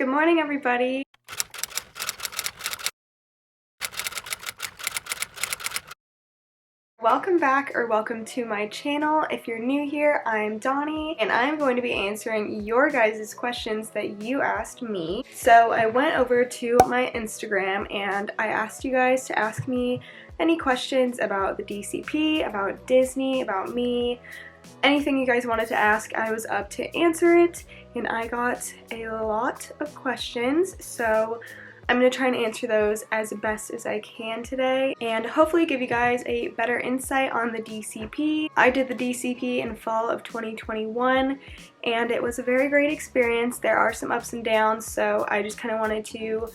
Good morning, everybody. Welcome back, or welcome to my channel. If you're new here, I'm Donnie, and I'm going to be answering your guys' questions that you asked me. So I went over to my Instagram and I asked you guys to ask me any questions about the DCP, about Disney, about me, anything you guys wanted to ask. I was up to answer it, and I got a lot of questions, so I'm going to try and answer those as best as I can today and hopefully give you guys a better insight on the DCP. I did the DCP in fall of 2021 and it was a very great experience. There are some ups and downs, so I just kind of wanted to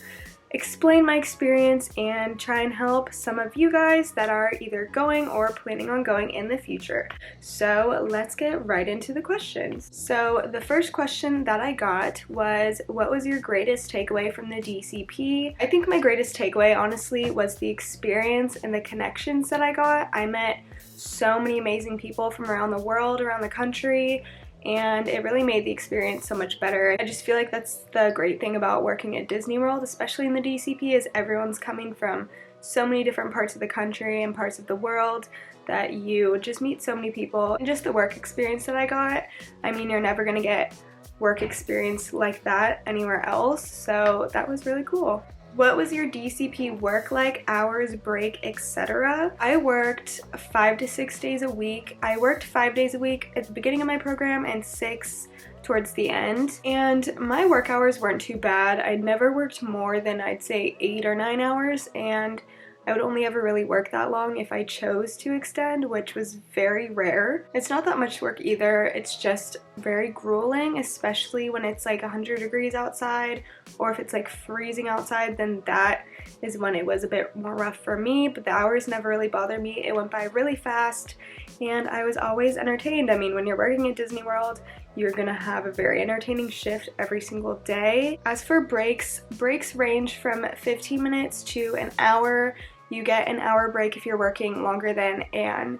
explain my experience and try and help some of you guys that are either going or planning on going in the future. So let's get right into the questions. So the first question that I got was, what was your greatest takeaway from the DCP? I think my greatest takeaway, honestly, was the experience and the connections that I got. I met so many amazing people from around the world, around the country, and it really made the experience so much better. I just feel like that's the great thing about working at Disney World, especially in the DCP, is everyone's coming from so many different parts of the country and parts of the world that you just meet so many people. And just the work experience that I got, I mean, you're never gonna get work experience like that anywhere else, so that was really cool. What was your DCP work like, hours, break, etc.? I worked 5 to 6 days a week. I worked 5 days a week at the beginning of my program and 6 towards the end. And my work hours weren't too bad. I'd never worked more than, I'd say, 8 or 9 hours, and I would only ever really work that long if I chose to extend, which was very rare. It's not that much work either, it's just very grueling, especially when it's like 100 degrees outside, or if it's like freezing outside, then that is when it was a bit more rough for me, but the hours never really bothered me. It went by really fast, and I was always entertained. I mean, when you're working at Disney World, you're gonna have a very entertaining shift every single day. As for breaks range from 15 minutes to an hour. You get an hour break if you're working longer than an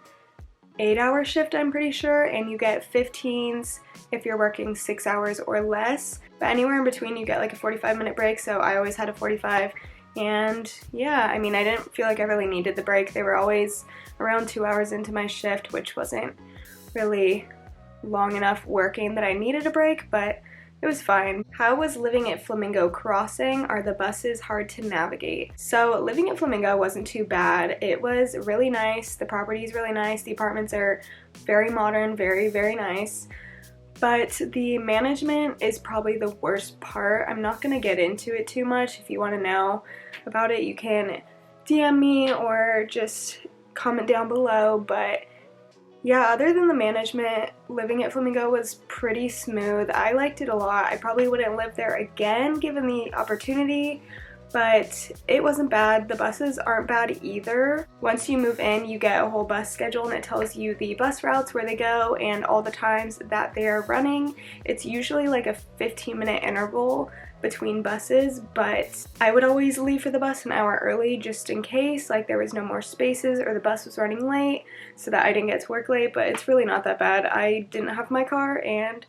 8-hour shift, I'm pretty sure, and you get 15s if you're working 6 hours or less. But anywhere in between, you get like a 45-minute break, so I always had a 45. And yeah, I mean, I didn't feel like I really needed the break. They were always around 2 hours into my shift, which wasn't really long enough working that I needed a break, but it was fine. How was living at Flamingo Crossing? Are the buses hard to navigate? So living at Flamingo wasn't too bad. It was really nice. The property is really nice. The apartments are very modern, very, very nice. But the management is probably the worst part. I'm not going to get into it too much. If you want to know about it, you can DM me or just comment down below, but yeah, other than the management, living at Flamingo was pretty smooth. I liked it a lot. I probably wouldn't live there again given the opportunity, but it wasn't bad. The buses aren't bad either. Once you move in, you get a whole bus schedule and it tells you the bus routes, where they go, and all the times that they're running. It's usually like a 15-minute interval between buses, but I would always leave for the bus an hour early just in case, like there was no more spaces or the bus was running late, so that I didn't get to work late. But it's really not that bad. I didn't have my car and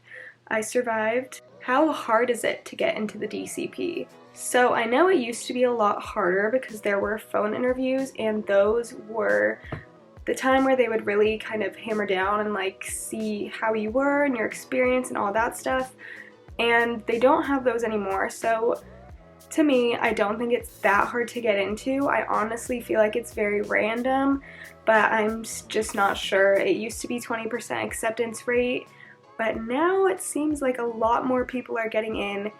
I survived. How hard is it to get into the DCP? So I know it used to be a lot harder because there were phone interviews, and those were the time where they would really kind of hammer down and like see how you were and your experience and all that stuff. And they don't have those anymore, so to me, I don't think it's that hard to get into. I honestly feel like it's very random, but I'm just not sure. It used to be 20% acceptance rate, but now it seems like a lot more people are getting in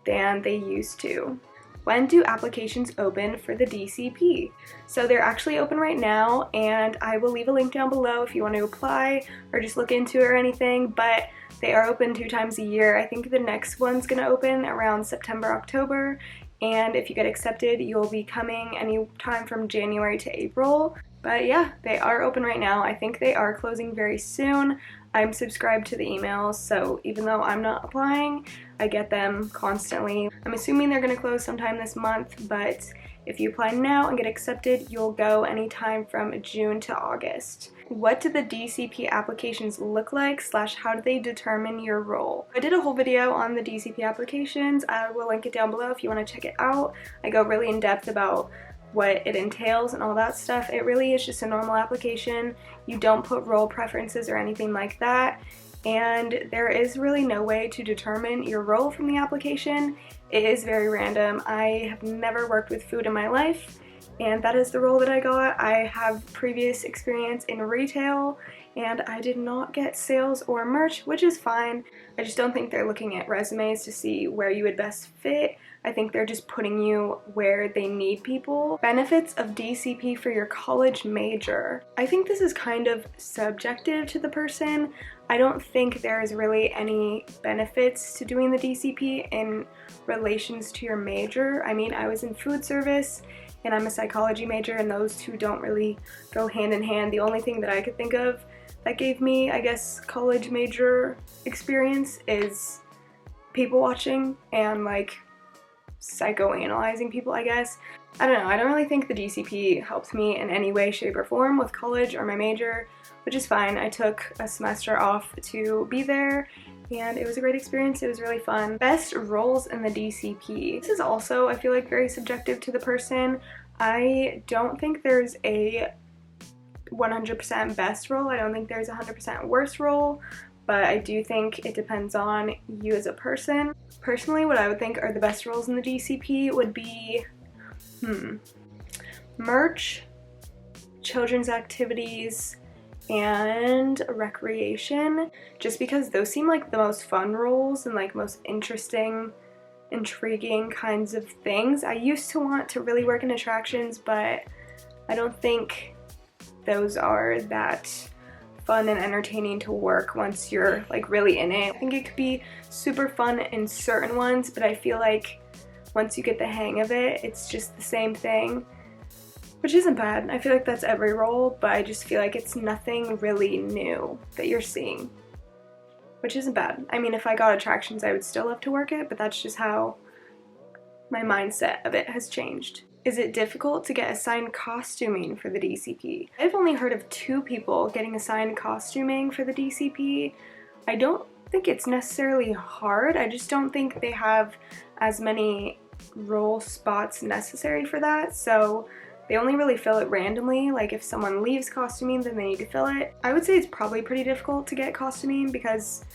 than they used to. When do applications open for the DCP? So they're actually open right now, and I will leave a link down below if you want to apply or just look into it or anything, but they are open 2 times a year. I think the next one's gonna open around September, October, and if you get accepted, you'll be coming anytime from January to April. But yeah, they are open right now. I think they are closing very soon. I'm subscribed to the emails, so even though I'm not applying, I get them constantly. I'm assuming they're going to close sometime this month, but if you apply now and get accepted, you'll go anytime from June to August. What do the DCP applications look like / how do they determine your role? I did a whole video on the DCP applications. I will link it down below if you want to check it out. I go really in depth about what it entails and all that stuff. It really is just a normal application. You don't put role preferences or anything like that, and there is really no way to determine your role from the application. It is very random. I have never worked with food in my life, and that is the role that I got. I have previous experience in retail, and I did not get sales or merch, which is fine. I just don't think they're looking at resumes to see where you would best fit. I think they're just putting you where they need people. Benefits of DCP for your college major. I think this is kind of subjective to the person. I don't think there's really any benefits to doing the DCP in relations to your major. I mean, I was in food service and I'm a psychology major, and those two don't really go hand in hand. The only thing that I could think of that gave me, I guess, college major experience is people watching and like psychoanalyzing people, I guess. I don't know, I don't really think the DCP helped me in any way, shape, or form with college or my major, which is fine. I took a semester off to be there, and it was a great experience. It was really fun. Best roles in the DCP. This is also, I feel like, very subjective to the person. I don't think there's a 100% best role. I don't think there's a 100% worst role, but I do think it depends on you as a person. Personally, what I would think are the best roles in the DCP would be merch, children's activities, and recreation, just because those seem like the most fun roles and like most interesting, intriguing kinds of things. I used to want to really work in attractions, but I don't think those are that fun and entertaining to work once you're like really in it. I think it could be super fun in certain ones, but I feel like once you get the hang of it, it's just the same thing, which isn't bad. I feel like that's every role, but I just feel like it's nothing really new that you're seeing, which isn't bad. I mean, if I got attractions, I would still love to work it, but that's just how my mindset of it has changed. Is it difficult to get assigned costuming for the DCP? I've only heard of 2 people getting assigned costuming for the DCP. I don't think it's necessarily hard. I just don't think they have as many role spots necessary for that, so they only really fill it randomly. Like if someone leaves costuming, then they need to fill it. I would say it's probably pretty difficult to get costuming because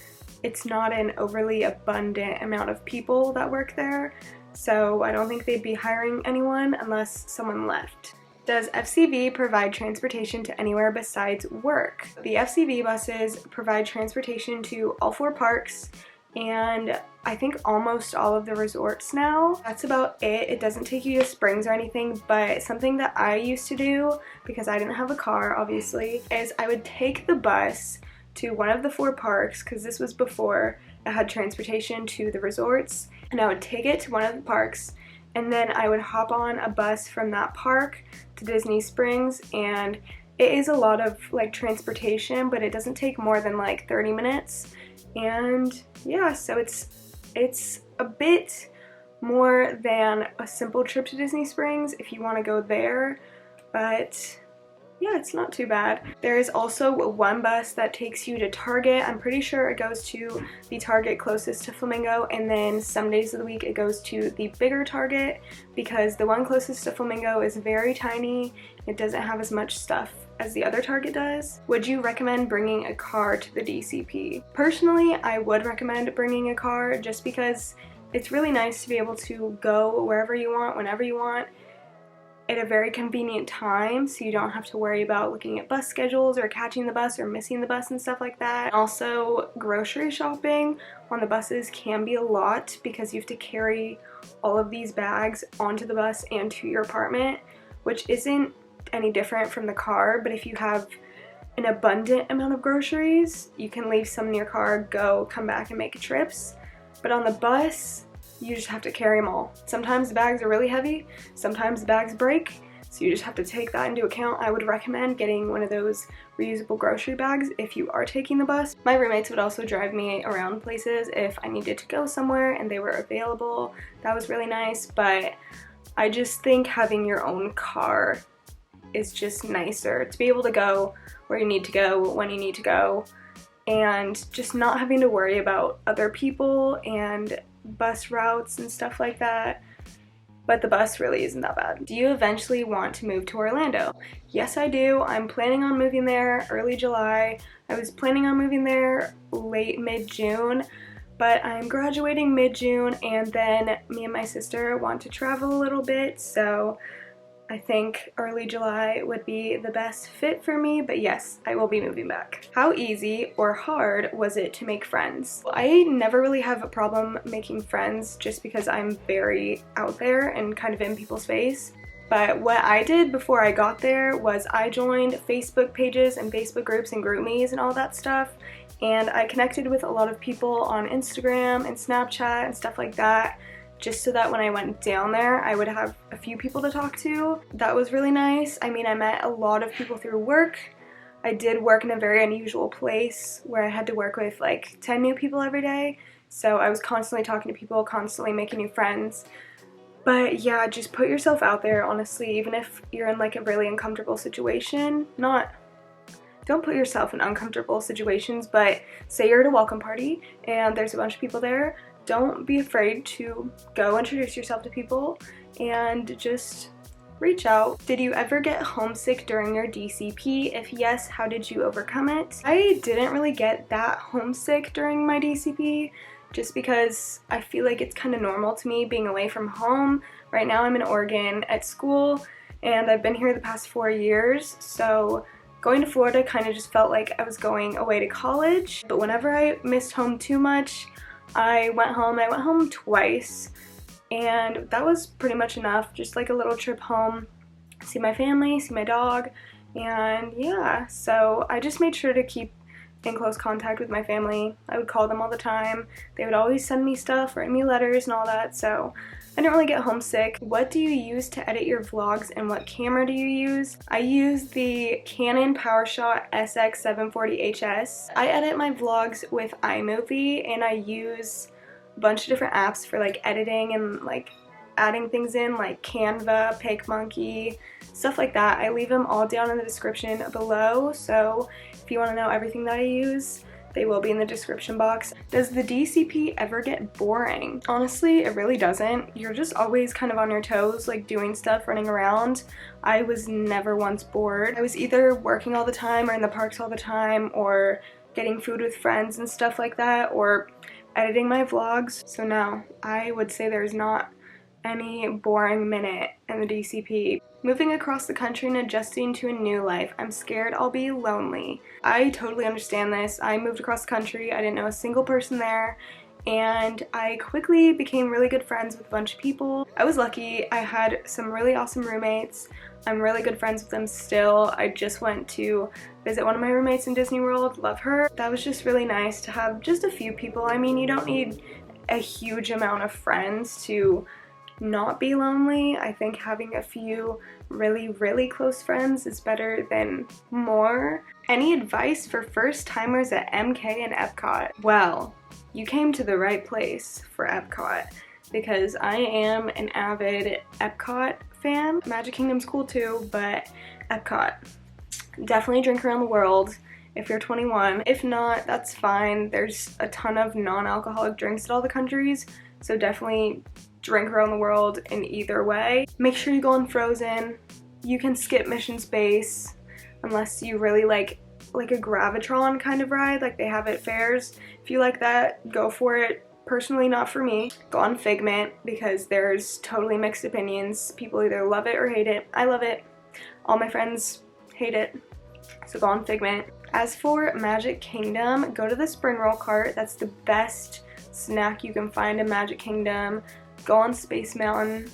it's not an overly abundant amount of people that work there. So I don't think they'd be hiring anyone unless someone left. Does FCV provide transportation to anywhere besides work? The FCV buses provide transportation to all 4 parks and I think almost all of the resorts now. That's about it. It doesn't take you to Springs or anything, but something that I used to do, because I didn't have a car obviously, is I would take the bus to one of the 4 parks, because this was before it had transportation to the resorts, and I would take it to one of the parks, and then I would hop on a bus from that park to Disney Springs, and it is a lot of like transportation, but it doesn't take more than like 30 minutes, and yeah, so it's a bit more than a simple trip to Disney Springs if you want to go there, but yeah, it's not too bad. There is also one bus that takes you to Target. I'm pretty sure it goes to the Target closest to Flamingo, and then some days of the week it goes to the bigger Target because the one closest to Flamingo is very tiny. It doesn't have as much stuff as the other Target does. Would you recommend bringing a car to the DCP? Personally, I would recommend bringing a car just because it's really nice to be able to go wherever you want, whenever you want, at a very convenient time, so you don't have to worry about looking at bus schedules or catching the bus or missing the bus and stuff like that. Also, grocery shopping on the buses can be a lot because you have to carry all of these bags onto the bus and to your apartment, which isn't any different from the car, but if you have an abundant amount of groceries, you can leave some in your car, go, come back, and make trips. But on the bus, you just have to carry them all. Sometimes the bags are really heavy, sometimes the bags break, so you just have to take that into account. I would recommend getting one of those reusable grocery bags if you are taking the bus. My roommates would also drive me around places if I needed to go somewhere and they were available. That was really nice, but I just think having your own car is just nicer to be able to go where you need to go when you need to go, and just not having to worry about other people and bus routes and stuff like that. But the bus really isn't that bad. Do you eventually want to move to Orlando? Yes, I do. I'm planning on moving there early July. I was planning on moving there late mid-June, but I'm graduating mid-June, and then me and my sister want to travel a little bit, so I think early July would be the best fit for me, but yes, I will be moving back. How easy or hard was it to make friends? I never really have a problem making friends just because I'm very out there and kind of in people's face. But what I did before I got there was I joined Facebook pages and Facebook groups and GroupMes and all that stuff, and I connected with a lot of people on Instagram and Snapchat and stuff like that, just so that when I went down there, I would have a few people to talk to. That was really nice. I mean, I met a lot of people through work. I did work in a very unusual place where I had to work with like 10 new people every day. So I was constantly talking to people, constantly making new friends. But yeah, just put yourself out there, honestly, even if you're in like a really uncomfortable situation. Don't put yourself in uncomfortable situations, but say you're at a welcome party and there's a bunch of people there. Don't be afraid to go introduce yourself to people and just reach out. Did you ever get homesick during your DCP? If yes, how did you overcome it? I didn't really get that homesick during my DCP just because I feel like it's kind of normal to me being away from home. Right now I'm in Oregon at school and I've been here the past 4 years, so going to Florida kind of just felt like I was going away to college. But whenever I missed home too much, I went home twice, and that was pretty much enough. Just like a little trip home, see my family, see my dog, and yeah, so I just made sure to keep in close contact with my family. I would call them all the time. They would always send me stuff, write me letters and all that, so I didn't really get homesick. What do you use to edit your vlogs and what camera do you use? I use the Canon PowerShot SX740HS. I edit my vlogs with iMovie, and I use a bunch of different apps for like editing and like adding things in, like Canva, PicMonkey, stuff like that. I leave them all down in the description below, so if you want to know everything that I use, they will be in the description box. Does the DCP ever get boring? Honestly, it really doesn't. You're just always kind of on your toes, like doing stuff, running around. I was never once bored. I was either working all the time or in the parks all the time, or getting food with friends and stuff like that, or editing my vlogs. So no, I would say there's not any boring minute in the DCP. Moving across the country and adjusting to a new life. I'm scared I'll be lonely. I totally understand this. I moved across the country. I didn't know a single person there, and I quickly became really good friends with a bunch of people. I was lucky. I had some really awesome roommates. I'm really good friends with them still. I just went to visit one of my roommates in Disney World. Love her. That was just really nice to have just a few people. I mean, you don't need a huge amount of friends to not be lonely. I think having a few really close friends is better than more. Any advice for first timers at MK and Epcot? Well, you came to the right place for Epcot, because I am an avid Epcot fan. Magic Kingdom's cool too, but Epcot, definitely drink around the world if you're 21. If not, that's fine. There's a ton of non-alcoholic drinks at all the countries, so definitely drink around the world in either way. Make sure you go on Frozen. You can skip Mission Space unless you really like a Gravitron kind of ride like they have at fairs. If you like that, go for it. Personally, not for me. Go on Figment, because there's totally mixed opinions. People either love it or hate it. I love it. All my friends hate it, so go on Figment. As for Magic Kingdom, go to the spring roll cart. That's the best snack you can find in Magic Kingdom. Go on Space Mountain.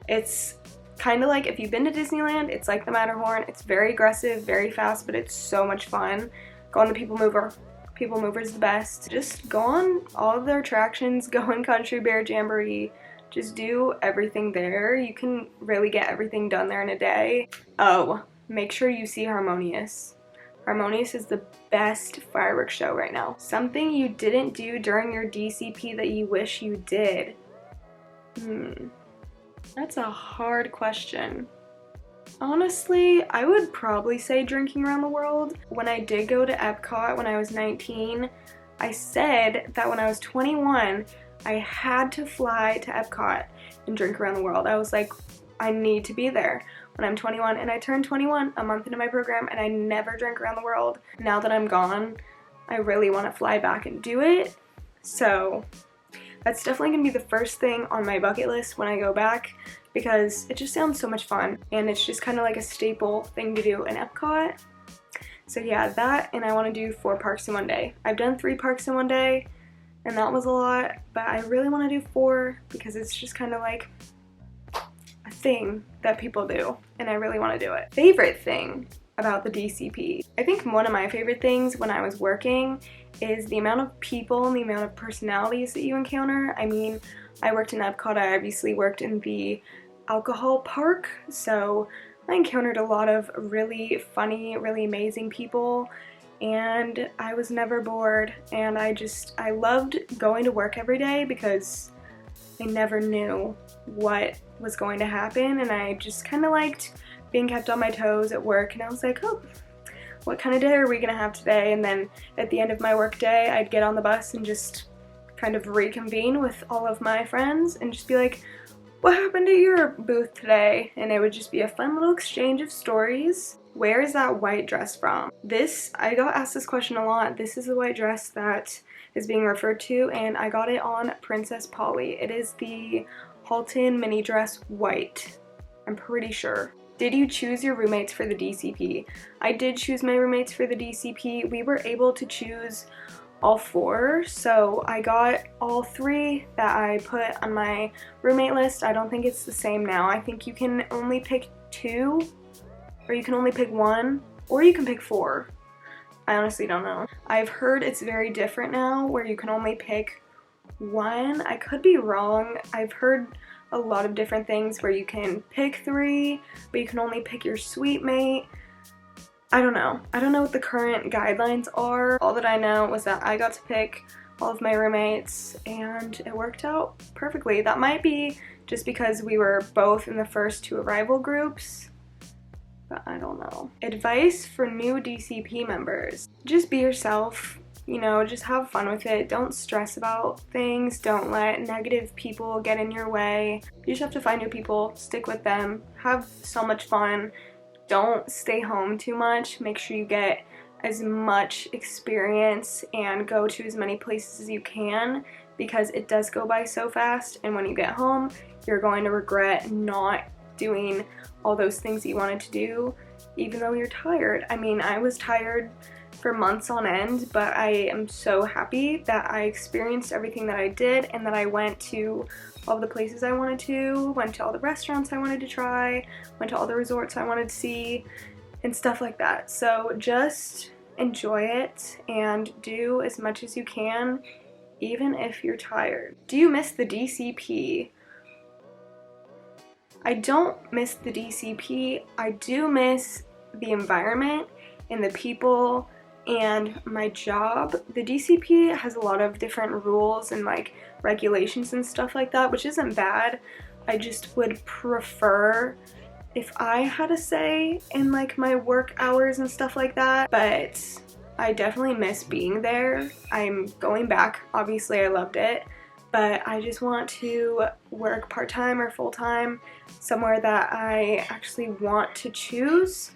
It's kind of like, if you've been to Disneyland, it's like the Matterhorn. It's very aggressive, very fast, but it's so much fun. Go on the People Mover. People Mover is the best. Just go on all of their attractions. Go on Country Bear Jamboree. Just do everything there. You can really get everything done there in a day. Oh, make sure you see Harmonious. Harmonious is the best fireworks show right now. Something you didn't do during your DCP that you wish you did. That's a hard question. Honestly, I would probably say drinking around the world. When I did go to Epcot when I was 19, I said that when I was 21, I had to fly to Epcot and drink around the world. I was like, I need to be there when I'm 21, and I turned 21 a month into my program and I never drank around the world. Now that I'm gone, I really want to fly back and do it. So that's definitely gonna be the first thing on my bucket list when I go back, because it just sounds so much fun and it's just kind of like a staple thing to do in Epcot. So yeah, that, and I want to do 4 parks in one day. I've done 3 parks in one day and that was a lot, but I really want to do 4 because it's just kind of like a thing that people do and I really want to do it. Favorite thing about the DCP. I think one of my favorite things when I was working is the amount of people and the amount of personalities that you encounter. I mean, I worked in Epcot, I obviously worked in the alcohol park, so I encountered a lot of really funny, really amazing people, and I was never bored, and I loved going to work every day because I never knew what was going to happen, and I just kind of liked being kept on my toes at work, and I was like, oh, what kind of day are we gonna have today? And then at the end of my work day, I'd get on the bus and just kind of reconvene with all of my friends and just be like, what happened to your booth today? And it would just be a fun little exchange of stories. Where is that white dress from? I got asked this question a lot. This is the white dress that is being referred to, and I got it on Princess Polly. It is the Halton mini dress white, I'm pretty sure. Did you choose your roommates for the DCP? I did choose my roommates for the DCP. We were able to choose all 4, so I got all 3 that I put on my roommate list. I don't think it's the same now. I think you can only pick 2, or you can only pick 1, or you can pick 4. I honestly don't know. I've heard it's very different now where you can only pick 1. I could be wrong. I've heard a lot of different things where you can pick 3, but you can only pick your suite mate. I don't know. I don't know what the current guidelines are. All that I know was that I got to pick all of my roommates and it worked out perfectly. That might be just because we were both in the first 2 arrival groups, but I don't know. Advice for new DCP members. Just be yourself. You know, just have fun with it. Don't stress about things. Don't let negative people get in your way. You just have to find new people, stick with them, have so much fun. Don't stay home too much. Make sure you get as much experience and go to as many places as you can, because it does go by so fast, and when you get home, you're going to regret not doing all those things that you wanted to do, even though you're tired. I mean, I was tired for months on end, but I am so happy that I experienced everything that I did and that I went to all the places I wanted to, went to all the restaurants I wanted to try, went to all the resorts I wanted to see, and stuff like that. So just enjoy it and do as much as you can, even if you're tired. Do you miss the DCP? I don't miss the DCP. I do miss the environment and the people and my job. The DCP has a lot of different rules and like regulations and stuff like that, which isn't bad. I just would prefer if I had a say in like my work hours and stuff like that, but I definitely miss being there. I'm going back. Obviously, I loved it, but I just want to work part-time or full-time somewhere that I actually want to choose.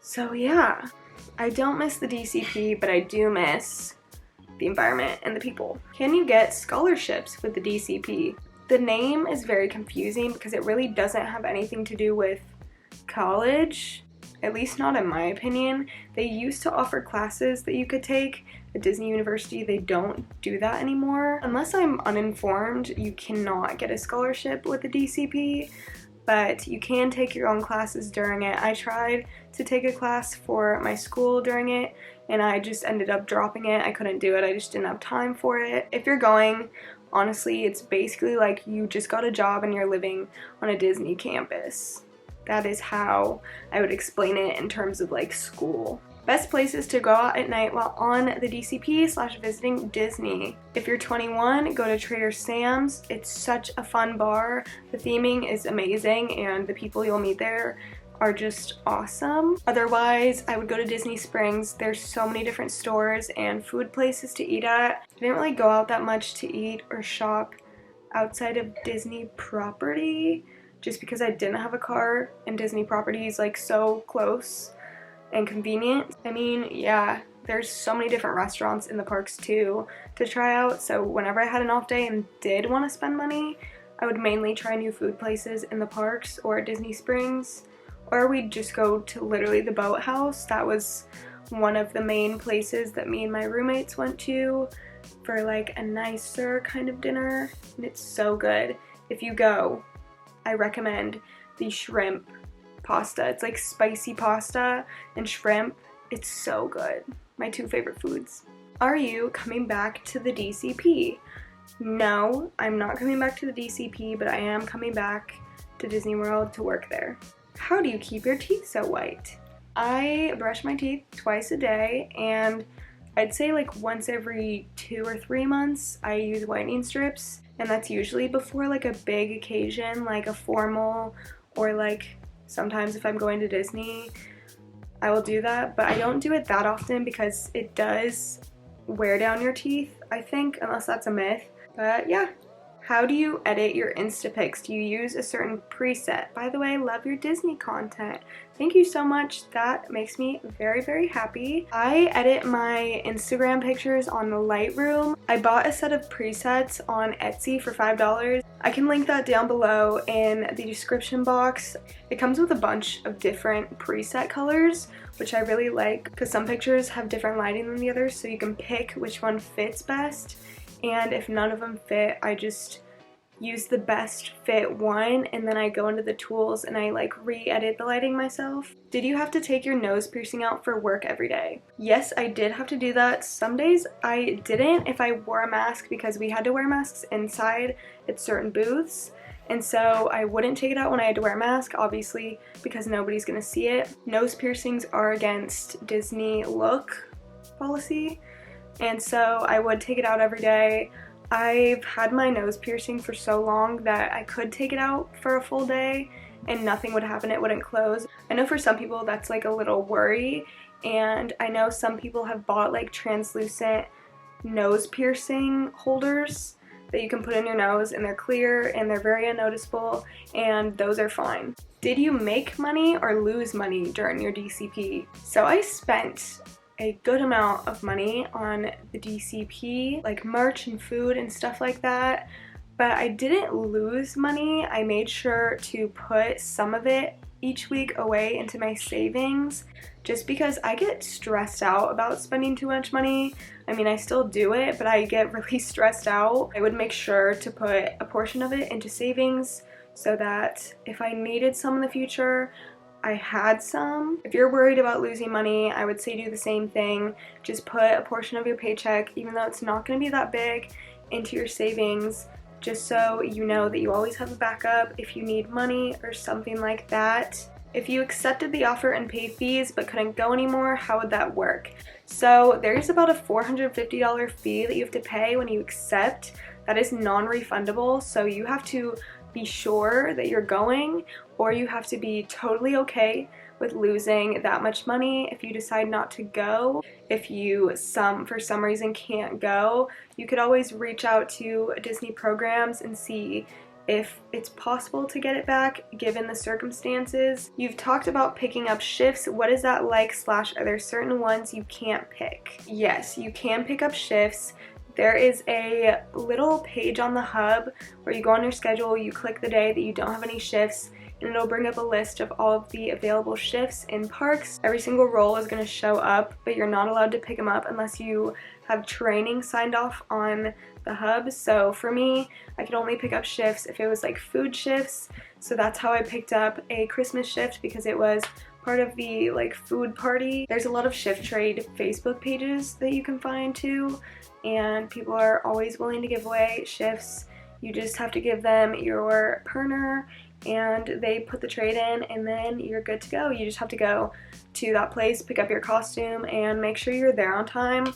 So yeah, I don't miss the DCP, but I do miss the environment and the people. Can you get scholarships with the DCP? The name is very confusing because it really doesn't have anything to do with college, at least not in my opinion. They used to offer classes that you could take at Disney University. They don't do that anymore. Unless I'm uninformed, you cannot get a scholarship with the DCP, but you can take your own classes during it. I tried to take a class for my school during it, and I just ended up dropping it. I couldn't do it. I just didn't have time for it. If you're going Honestly, it's basically like you just got a job and you're living on a Disney campus. That is how I would explain it in terms of like school. Best places to go out at night while on the DCP/visiting Disney. If you're 21, go to Trader Sam's. It's such a fun bar. The theming is amazing and the people you'll meet there are just awesome. Otherwise, I would go to Disney Springs. There's so many different stores and food places to eat at. I didn't really go out that much to eat or shop outside of Disney property just because I didn't have a car and Disney property is like so close and convenient. I mean, yeah, there's so many different restaurants in the parks too to try out, so whenever I had an off day and did want to spend money, I would mainly try new food places in the parks or at Disney Springs, or we'd just go to literally the boathouse. That was one of the main places that me and my roommates went to for like a nicer kind of dinner, and it's so good. If you go, I recommend the shrimp pasta. It's like spicy pasta and shrimp. It's so good. My two favorite foods. Are you coming back to the DCP? No, I'm not coming back to the DCP, but I am coming back to Disney World to work there. How do you keep your teeth so white? I brush my teeth twice a day, and I'd say like once every 2 or 3 months I use whitening strips, and that's usually before like a big occasion, like a formal, or like sometimes if I'm going to Disney, I will do that, but I don't do it that often because it does wear down your teeth, I think, unless that's a myth. But yeah. How do you edit your Insta pics? Do you use a certain preset? By the way, love your Disney content. Thank you so much. That makes me very, very happy. I edit my Instagram pictures on the Lightroom. I bought a set of presets on Etsy for $5. I can link that down below in the description box. It comes with a bunch of different preset colors, which I really like because some pictures have different lighting than the others, so you can pick which one fits best. And if none of them fit, I just use the best fit one, and then I go into the tools and I like re-edit the lighting myself. Did you have to take your nose piercing out for work every day? Yes, I did have to do that. Some days I didn't if I wore a mask because we had to wear masks inside at certain booths. And so I wouldn't take it out when I had to wear a mask, obviously, because nobody's gonna see it. Nose piercings are against Disney look policy. And so I would take it out every day. I've had my nose piercing for so long that I could take it out for a full day and nothing would happen, it wouldn't close. I know for some people that's like a little worry, and I know some people have bought like translucent nose piercing holders that you can put in your nose, and they're clear and they're very unnoticeable, and those are fine. Did you make money or lose money during your DCP? So I spent a good amount of money on the DCP, like merch and food and stuff like that, but I didn't lose money. I made sure to put some of it each week away into my savings just because I get stressed out about spending too much money. I mean, I still do it, but I get really stressed out. I would make sure to put a portion of it into savings so that if I needed some in the future, I had some. If you're worried about losing money, I would say do the same thing. Just put a portion of your paycheck, even though it's not going to be that big, into your savings, just so you know that you always have a backup if you need money or something like that. If you accepted the offer and paid fees but couldn't go anymore, how would that work? So there's about a $450 fee that you have to pay when you accept. That is non-refundable, so you have to be sure that you're going, or you have to be totally okay with losing that much money if you decide not to go. If you for some reason can't go, you could always reach out to Disney programs and see if it's possible to get it back given the circumstances. You've talked about picking up shifts. What is that like / are there certain ones you can't pick? Yes, you can pick up shifts. There is a little page on the hub where you go on your schedule, you click the day that you don't have any shifts, and it'll bring up a list of all of the available shifts in parks. Every single role is going to show up, but you're not allowed to pick them up unless you have training signed off on the hub. So for me, I could only pick up shifts if it was like food shifts. So that's how I picked up a Christmas shift, because it was part of the like food party. There's a lot of shift trade Facebook pages that you can find too, and people are always willing to give away shifts. You just have to give them your perner and they put the trade in and then you're good to go. You just have to go to that place, pick up your costume, and make sure you're there on time.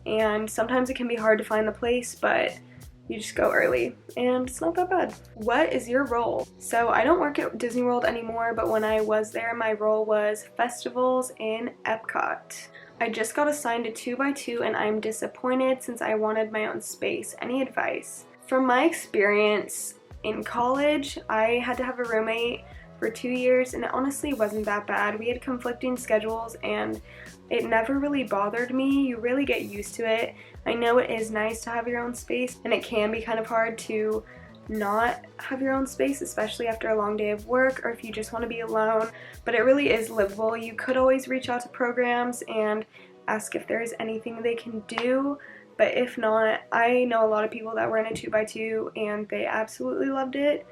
And sometimes it can be hard to find the place, but you just go early and it's not that bad. What is your role? So I don't work at Disney World anymore, but when I was there, my role was festivals in Epcot. I just got assigned a 2x2 and I'm disappointed since I wanted my own space. Any advice? From my experience in college, I had to have a roommate for 2 years and it honestly wasn't that bad. We had conflicting schedules and it never really bothered me. You really get used to it. I know it is nice to have your own space and it can be kind of hard to not have your own space, especially after a long day of work or if you just want to be alone, but it really is livable. You could always reach out to programs and ask if there's anything they can do, but if not, I know a lot of people that were in a 2x2 and they absolutely loved it,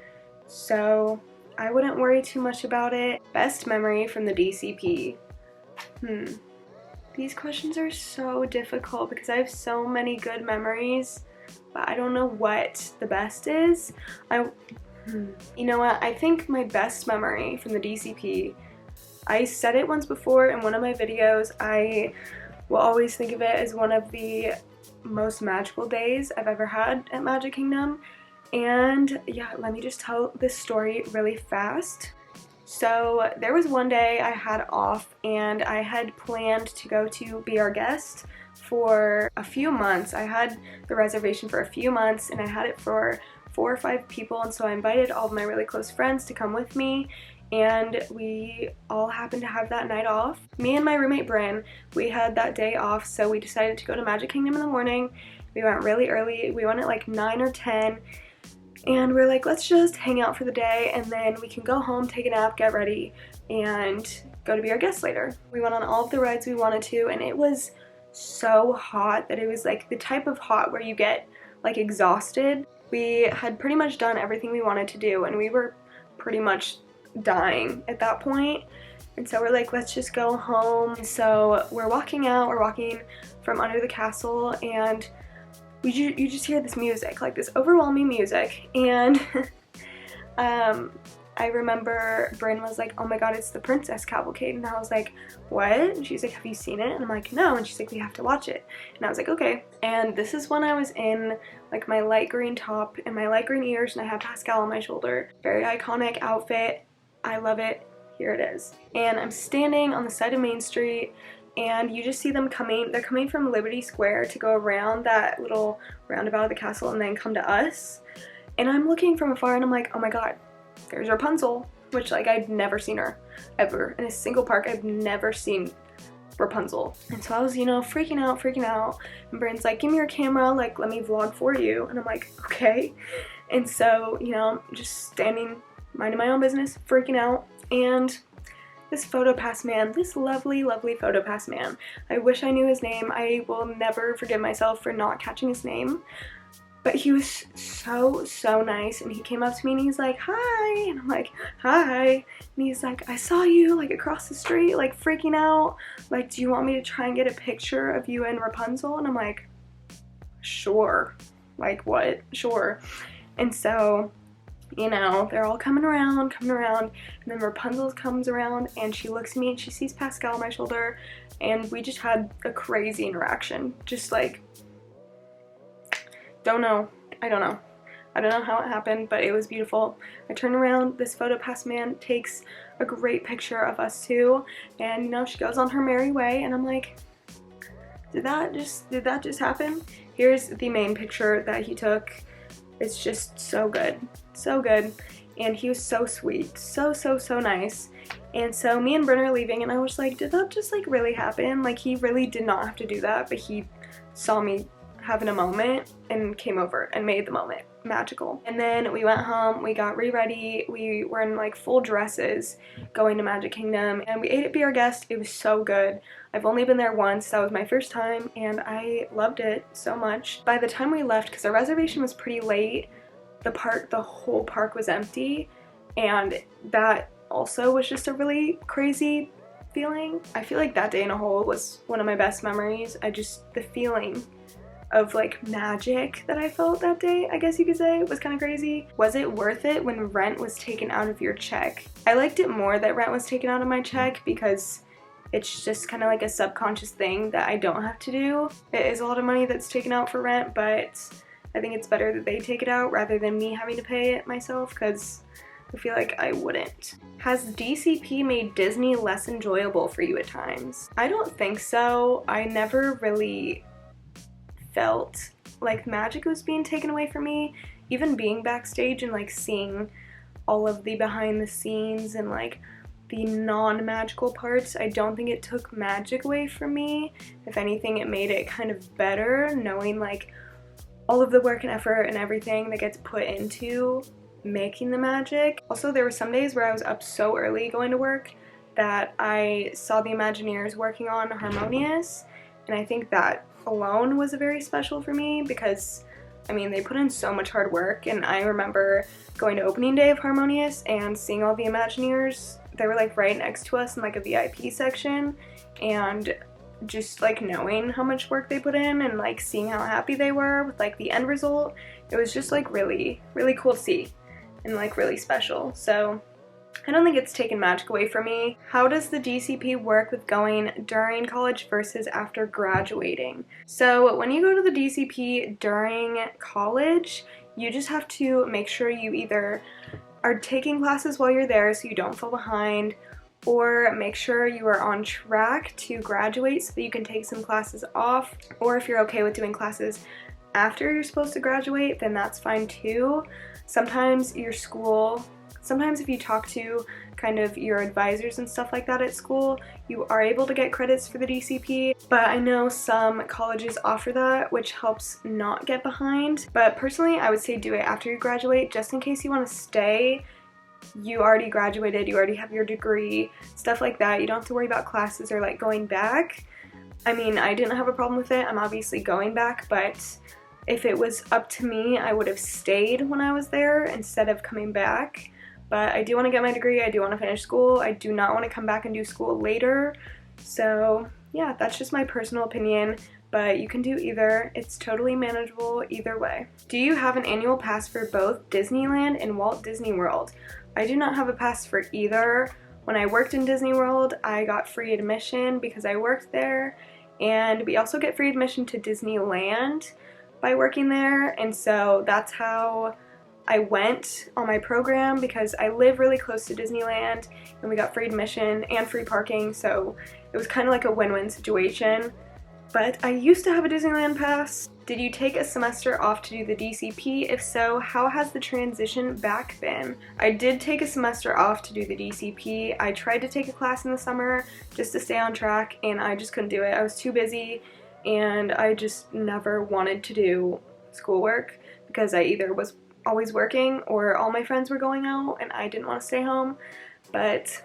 so I wouldn't worry too much about it. Best memory from the DCP? These questions are so difficult because I have so many good memories, but I don't know what the best is. You know what? I think my best memory from the DCP, I said it once before in one of my videos, I will always think of it as one of the most magical days I've ever had at Magic Kingdom. And yeah, let me just tell this story really fast. So there was one day I had off and I had planned to go to Be Our Guest for a few months. I had the reservation for a few months and I had it for 4 or 5 people, and so I invited all of my really close friends to come with me, and we all happened to have that night off. Me and my roommate Bryn, we had that day off, so we decided to go to Magic Kingdom in the morning. We went really early. We went at like 9 or 10. And we're like, let's just hang out for the day and then we can go home, take a nap, get ready, and go to Be Our Guest later. We went on all of the rides we wanted to, and it was so hot that it was like the type of hot where you get like exhausted. We had pretty much done everything we wanted to do and we were pretty much dying at that point. And so we're like, let's just go home. So we're walking out, we're walking from under the castle, and you just hear this music, like this overwhelming music, and I remember Bryn was like, oh my god, it's the Princess Cavalcade, and I was like, what? And she's like, have you seen it? And I'm like, no, and she's like, we have to watch it, and I was like, okay. And this is when I was in like my light green top and my light green ears, and I have Pascal on my shoulder. Very iconic outfit, I love it. Here it is. And I'm standing on the side of Main Street, and you just see them coming. They're coming from Liberty Square to go around that little roundabout of the castle and then come to us. And I'm looking from afar and I'm like, oh my god, there's Rapunzel, which like I'd never seen her ever. In a single park, I've never seen Rapunzel. And so I was, you know, freaking out. And Bryn's like, give me your camera, like let me vlog for you. And I'm like, okay. And so, you know, just standing, minding my own business, freaking out. And this PhotoPass man, this lovely, lovely PhotoPass man, I wish I knew his name. I will never forgive myself for not catching his name. But he was so nice, and he came up to me and he's like, hi, and I'm like, hi, and he's like, I saw you like across the street, like freaking out, like, do you want me to try and get a picture of you and Rapunzel? And I'm like, sure, like what, sure. And so, you know, they're all coming around, and then Rapunzel comes around and she looks at me and she sees Pascal on my shoulder, and we just had a crazy interaction. Just like, I don't know how it happened, but it was beautiful. I turn around, this PhotoPass man takes a great picture of us two, and you know, she goes on her merry way, and I'm like, did that just happen? Here's the main picture that he took. It's just so good, and he was so sweet, so nice. And so me and Bryn are leaving, and I was like, did that just like really happen? Like, he really did not have to do that, but he saw me having a moment and came over and made the moment magical. And then we went home, we got ready, we were in like full dresses going to Magic Kingdom, and we ate at Be Our Guest. It was so good. I've only been there once, that was my first time, and I loved it so much. By the time we left, because our reservation was pretty late, the whole park was empty, and that also was just a really crazy feeling. I feel like that day in a whole was one of my best memories. The feeling of like magic that I felt that day, I guess you could say, was kind of crazy. Was it worth it when rent was taken out of your check? I liked it more that rent was taken out of my check because it's just kind of like a subconscious thing that I don't have to do. It is a lot of money that's taken out for rent, but I think it's better that they take it out rather than me having to pay it myself, because I feel like I wouldn't. Has DCP made Disney less enjoyable for you at times? I don't think so. I never really felt like magic was being taken away from me. Even being backstage and like seeing all of the behind the scenes and like the non-magical parts, I don't think it took magic away from me. If anything, it made it kind of better, knowing like all of the work and effort and everything that gets put into making the magic. Also, there were some days where I was up so early going to work that I saw the Imagineers working on Harmonious, and I think that alone was very special for me because, I mean, they put in so much hard work. And I remember going to opening day of Harmonious and seeing all the Imagineers. They were like right next to us in like a VIP section, and just like knowing how much work they put in and like seeing how happy they were with like the end result, it was just like really cool to see and like really special. So I don't think it's taken magic away from me. How does the DCP work with going during college versus after graduating? So when you go to the DCP during college, you just have to make sure you either are taking classes while you're there so you don't fall behind, or make sure you are on track to graduate so that you can take some classes off, or if you're okay with doing classes after you're supposed to graduate, then that's fine too. Sometimes if you talk to kind of your advisors and stuff like that at school, you are able to get credits for the DCP, but I know some colleges offer that, which helps not get behind. But personally, I would say do it after you graduate, just in case you want to stay. You already graduated, you already have your degree, stuff like that. You don't have to worry about classes or like going back. I mean, I didn't have a problem with it. I'm obviously going back, but if it was up to me, I would have stayed when I was there instead of coming back. But I do want to get my degree, I do want to finish school, I do not want to come back and do school later. So yeah, that's just my personal opinion, but you can do either. It's totally manageable either way. Do you have an annual pass for both Disneyland and Walt Disney World? I do not have a pass for either. When I worked in Disney World, I got free admission because I worked there, and we also get free admission to Disneyland by working there, and so that's how I went on my program, because I live really close to Disneyland and we got free admission and free parking, so it was kind of like a win-win situation. But I used to have a Disneyland pass. Did you take a semester off to do the DCP? If so, how has the transition back been? I did take a semester off to do the DCP. I tried to take a class in the summer just to stay on track, and I just couldn't do it. I was too busy, and I just never wanted to do schoolwork because I either was always working or all my friends were going out and I didn't want to stay home. But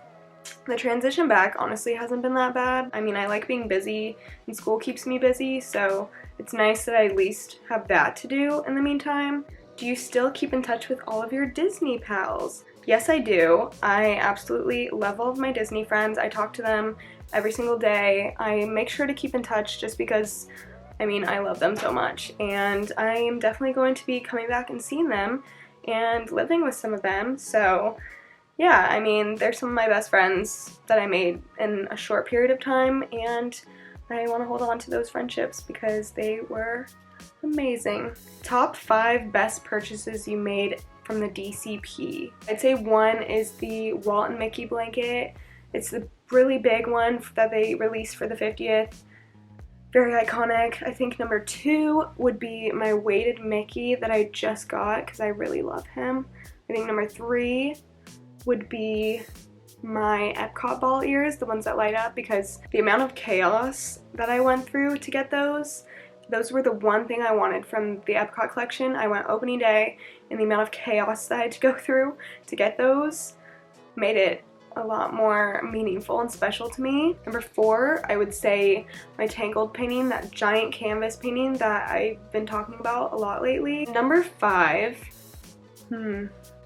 the transition back honestly hasn't been that bad. I mean, I like being busy and school keeps me busy, so it's nice that I at least have that to do in the meantime. Do you still keep in touch with all of your Disney pals? Yes, I do. I absolutely love all of my Disney friends. I talk to them every single day. I make sure to keep in touch just because, I mean, I love them so much, and I am definitely going to be coming back and seeing them and living with some of them. So yeah, I mean, they're some of my best friends that I made in a short period of time, and I want to hold on to those friendships because they were amazing. Top 5 best purchases you made from the DCP. I'd say 1 is the Walt and Mickey blanket. It's the really big one that they released for the 50th. Very iconic. I think number 2 would be my weighted Mickey that I just got because I really love him. I think number 3 would be my Epcot ball ears, the ones that light up, because the amount of chaos that I went through to get those were the one thing I wanted from the Epcot collection. I went opening day, and the amount of chaos that I had to go through to get those made it a lot more meaningful and special to me. Number 4, I would say my Tangled painting, that giant canvas painting that I've been talking about a lot lately. Number 5,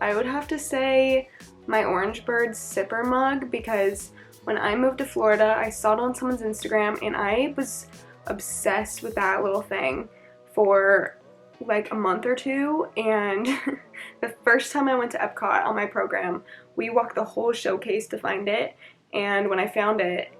I would have to say my Orange Bird sipper mug, because when I moved to Florida, I saw it on someone's Instagram and I was obsessed with that little thing for like a month or two, and the first time I went to Epcot on my program, we walked the whole showcase to find it, and when I found it,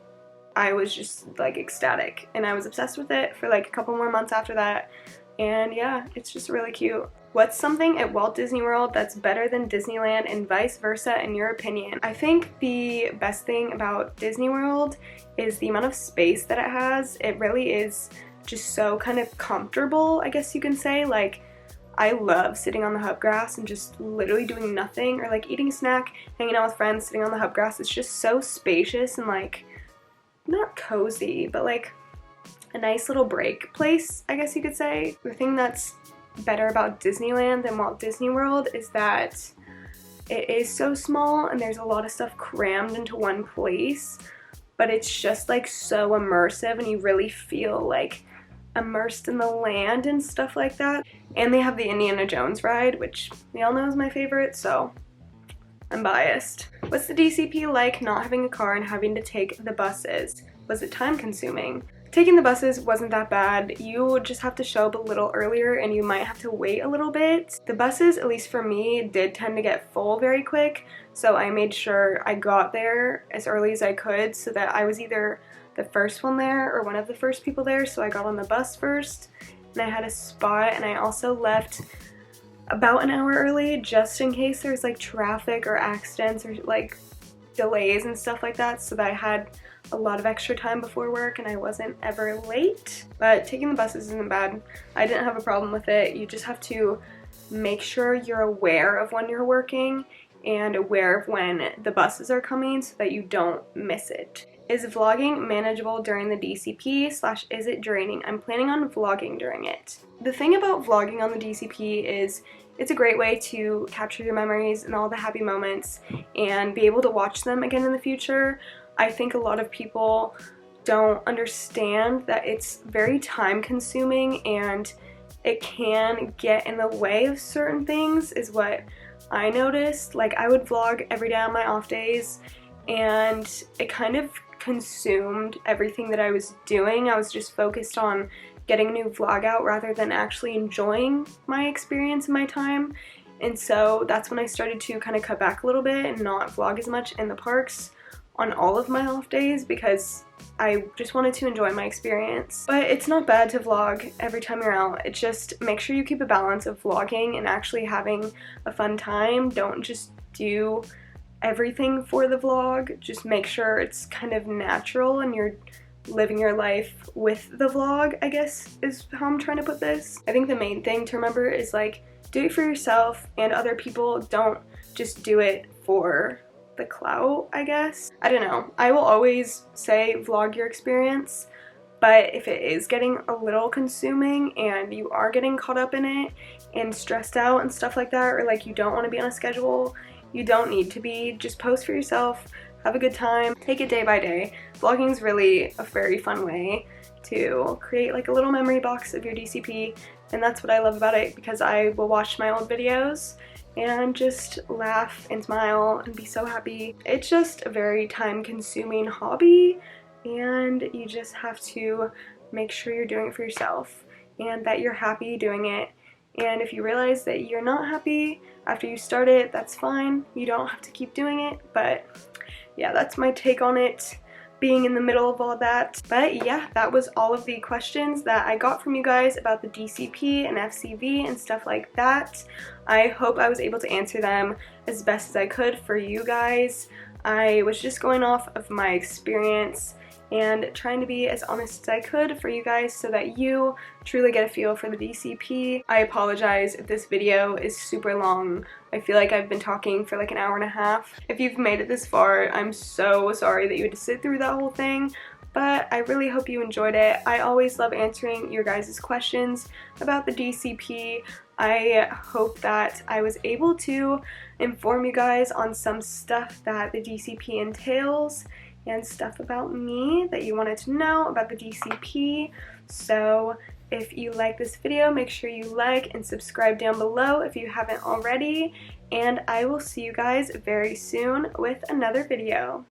I was just like ecstatic, and I was obsessed with it for like a couple more months after that, and yeah, it's just really cute. What's something at Walt Disney World that's better than Disneyland and vice versa in your opinion? I think the best thing about Disney World is the amount of space that it has. It really is just so kind of comfortable, I guess you can say. Like, I love sitting on the hub grass and just literally doing nothing, or like eating a snack, hanging out with friends, sitting on the hub grass. It's just so spacious and like, not cozy, but like a nice little break place, I guess you could say. The thing that's better about Disneyland than Walt Disney World is that it is so small and there's a lot of stuff crammed into one place, but it's just like so immersive and you really feel like immersed in the land and stuff like that. And they have the Indiana Jones ride, which we all know is my favorite, so I'm biased. What's the DCP like not having a car and having to take the buses? Was it time consuming? Taking the buses wasn't that bad. You just have to show up a little earlier and you might have to wait a little bit. The buses, at least for me, did tend to get full very quick, so I made sure I got there as early as I could so that I was either the first one there or one of the first people there, so I got on the bus first and I had a spot, and I also left about an hour early just in case there's like traffic or accidents or like delays and stuff like that, so that I had a lot of extra time before work and I wasn't ever late. But taking the buses isn't bad. I didn't have a problem with it. You just have to make sure you're aware of when you're working and aware of when the buses are coming so that you don't miss it. Is vlogging manageable during the DCP / is it draining? I'm planning on vlogging during it. The thing about vlogging on the DCP is it's a great way to capture your memories and all the happy moments and be able to watch them again in the future. I think a lot of people don't understand that it's very time consuming and it can get in the way of certain things, is what I noticed. Like, I would vlog every day on my off days and it kind of consumed everything that I was doing. I was just focused on getting a new vlog out rather than actually enjoying my experience and my time. And so that's when I started to kind of cut back a little bit and not vlog as much in the parks on all of my off days, because I just wanted to enjoy my experience. But it's not bad to vlog every time you're out. It's just make sure you keep a balance of vlogging and actually having a fun time. Don't just do everything for the vlog. Just make sure it's kind of natural and you're living your life with the vlog, I guess is how I'm trying to put this. I think the main thing to remember is like, do it for yourself and other people. Don't just do it for the clout, I guess. I don't know. I will always say vlog your experience, but if it is getting a little consuming and you are getting caught up in it and stressed out and stuff like that, or like you don't want to be on a schedule, you don't need to be. Just post for yourself, have a good time, take it day by day. Vlogging is really a very fun way to create like a little memory box of your DCP, and that's what I love about it, because I will watch my old videos and just laugh and smile and be so happy. It's just a very time-consuming hobby, and you just have to make sure you're doing it for yourself and that you're happy doing it. And if you realize that you're not happy after you start it, that's fine. You don't have to keep doing it. But yeah, that's my take on it, being in the middle of all that. But yeah, that was all of the questions that I got from you guys about the DCP and FCV and stuff like that. I hope I was able to answer them as best as I could for you guys. I was just going off of my experience and trying to be as honest as I could for you guys so that you truly get a feel for the DCP. I apologize if this video is super long. I feel like I've been talking for like an hour and a half. If you've made it this far, I'm so sorry that you had to sit through that whole thing, but I really hope you enjoyed it. I always love answering your guys' questions about the DCP. I hope that I was able to inform you guys on some stuff that the DCP entails and stuff about me that you wanted to know about the DCP. So if you like this video, make sure you like and subscribe down below if you haven't already, and I will see you guys very soon with another video.